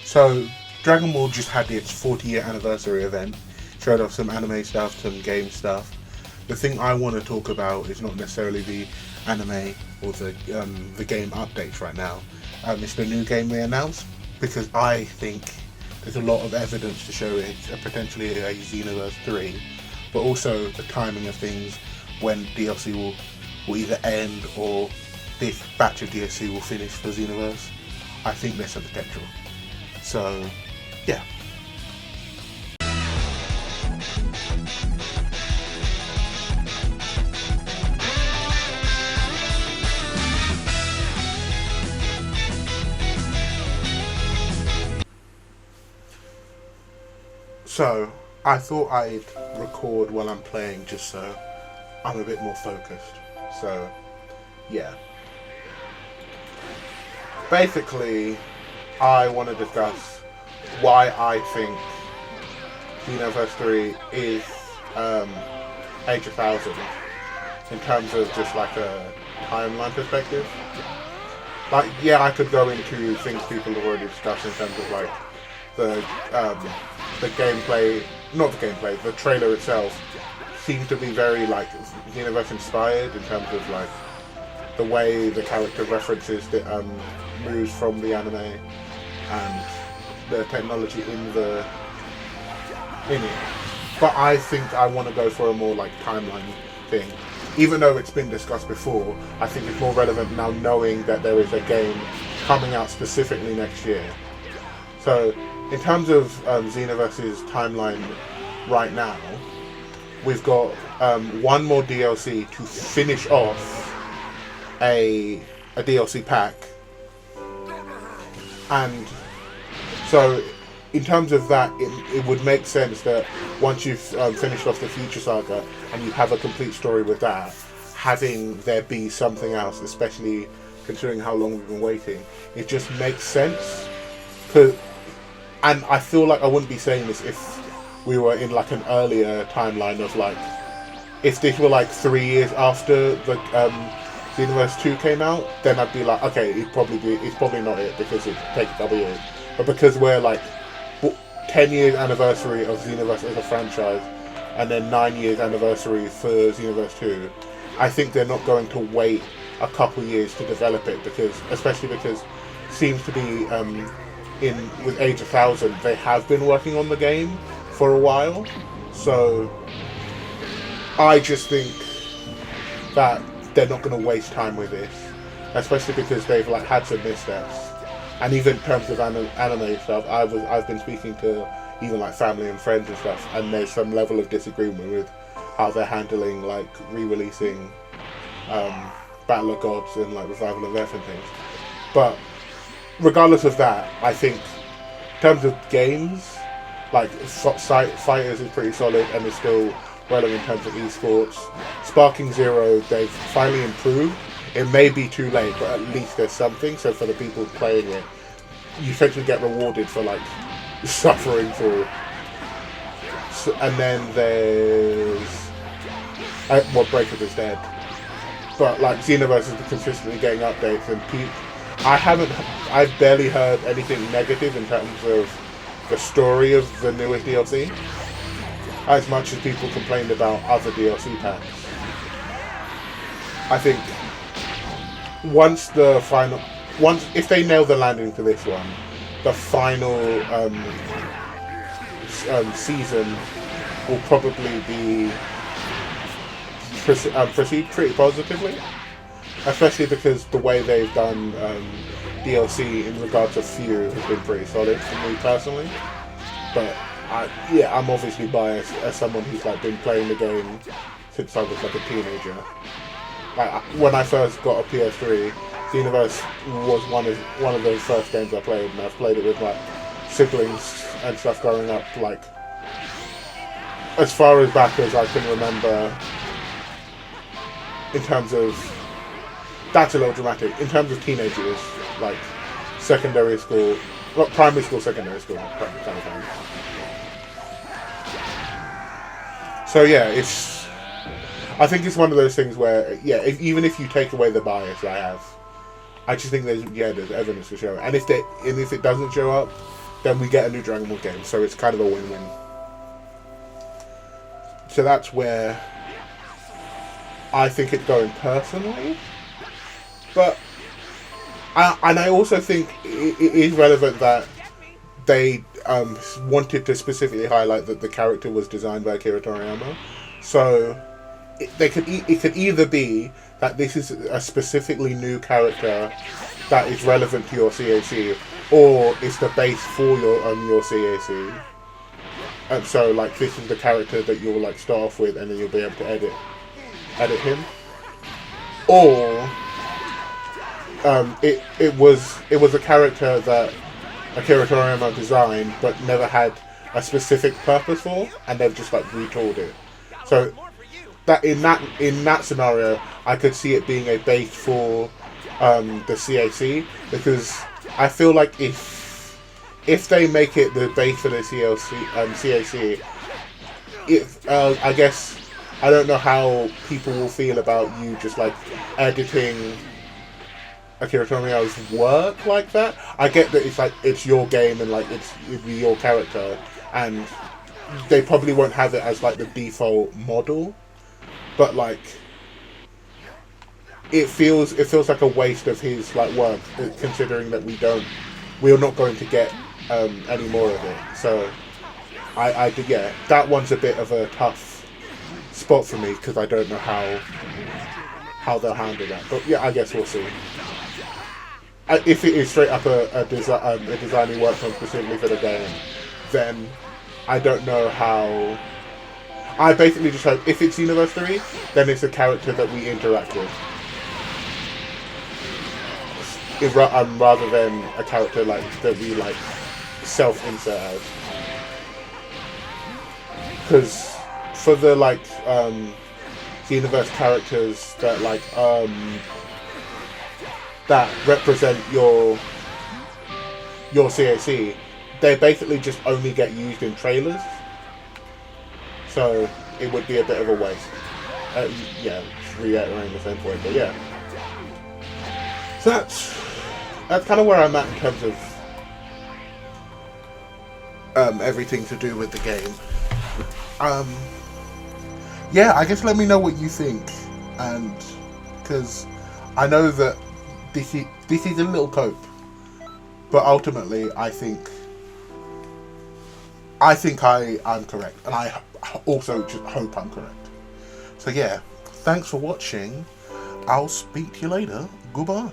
So Dragon Ball just had its 40-year anniversary event, showed off some anime stuff, some game stuff. The thing I want to talk about is not necessarily the anime or the game updates right now. It's the new game they announced, because I think there's a lot of evidence to show it's potentially a Xenoverse 3, but also the timing of things, when DLC will either end or this batch of DLC will finish for Xenoverse. I think there's some potential. So, yeah. So, I thought I'd record while I'm playing just so I'm a bit more focused. So, yeah. Basically, I want to discuss why I think Xenoverse 3 is Age of 1000 in terms of just like a timeline perspective. Like, yeah, I could go into things people have already discussed in terms of like the gameplay, not the gameplay, the trailer itself seems to be very like Xenoverse inspired in terms of like the way the character references the moves from the anime and the technology in it. But I think I want to go for a more like timeline thing. Even though it's been discussed before, I think it's more relevant now knowing that there is a game coming out specifically next year. So in terms of Xenoverse's timeline right now, we've got one more DLC to finish off a DLC pack. And so in terms of that, it would make sense that once you've finished off the Future Saga and you have a complete story with that, having there be something else, especially considering how long we've been waiting, it just makes sense. And I feel like I wouldn't be saying this if we were in like an earlier timeline of like, if this were like 3 years after the Xenoverse 2 came out, then I'd be like, okay, it's probably not it because it takes a couple years. But because we're like 10 years anniversary of Xenoverse as a franchise, and then 9 years anniversary for Xenoverse 2, I think they're not going to wait a couple years to develop it, especially because it seems to be with Age of 1000 they have been working on the game for a while. So I just think that they're not going to waste time with this, especially because they've like had some missteps. And even in terms of anime stuff, I've been speaking to even like family and friends and stuff, and there's some level of disagreement with how they're handling like re-releasing Battle of Gods and like Revival of Earth and things. But regardless of that, I think in terms of games, like Fighters is pretty solid and is still relevant in terms of esports. Sparking Zero, they've finally improved. It may be too late, but at least there's something. So for the people playing it, you essentially get rewarded for like suffering through. So, and then there's Breakup is dead. But like Xenoverse is consistently getting updates, and I've barely heard anything negative in terms of the story of the newest DLC, as much as people complained about other DLC packs. I think if they nail the landing to this one, the final season will probably be proceed pretty positively, especially because the way they've done DLC in regards to Few has been pretty solid for me personally. But I'm obviously biased as someone who's like been playing the game since I was like a teenager. Like when I first got a PS3, Xenoverse was one of those first games I played, and I've played it with like siblings and stuff growing up, like as far as back as I can remember. In terms of, that's a little dramatic, in terms of teenagers, like secondary school, well, primary school, secondary school kind of thing. So yeah, I think it's one of those things where, even if you take away the bias I just think there's evidence to show it. And if it doesn't show up, then we get a new Dragon Ball game. So it's kind of a win-win. So that's where I think it's going personally. But I also think it is relevant that they wanted to specifically highlight that the character was designed by Akira Toriyama. So it could either be that this is a specifically new character that is relevant to your CAC, or it's the base for your CAC. And so like this is the character that you'll like start off with, and then you'll be able to edit him. Or it was a character that Akira Toriyama designed but never had a specific purpose for, and they've just like retooled it. So that in that scenario, I could see it being a base for the CAC, because I feel like if they make it the base for the CAC, I guess I don't know how people will feel about you just like editing Akira Toriyama's work like that. I get that it's like it's your game and like it'd be your character, and they probably won't have it as like the default model, but like it feels like a waste of his like work, considering that we're not going to get any more of it. So I yeah, that one's a bit of a tough spot for me, because I don't know how they'll handle that. But yeah, I guess we'll see. If it is straight up a design he worked on specifically for the game, then I don't know how. I basically just hope if it's Xenoverse 3, then it's a character that we interact with, rather than a character like that we like self-insert as. Because for the like Xenoverse characters that like that represent your CAC, they basically just only get used in trailers. So it would be a bit of a waste. Yeah, reiterating the same point, but yeah. So that's kind of where I'm at in terms of everything to do with the game. Yeah, I guess let me know what you think, and because I know that this is a little cope, but ultimately I think I'm correct, and I also just hope I'm correct. So yeah, thanks for watching. I'll speak to you later. Goodbye.